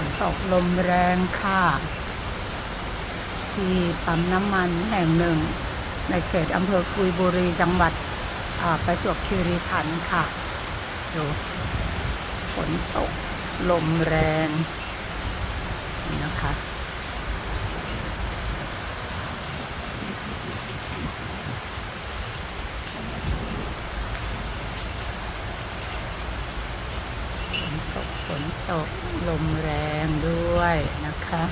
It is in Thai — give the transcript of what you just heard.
นตกลมแรงค่ะที่ปั๊มน้ำมันแห่งหนึ่งในเขตอำเภอกุยบุรีจังหวัดประจวบคีรีขันธ์ค่ะดูฝนตกลมแรงนะคะฝนตกลมแรงด้วยนะคะ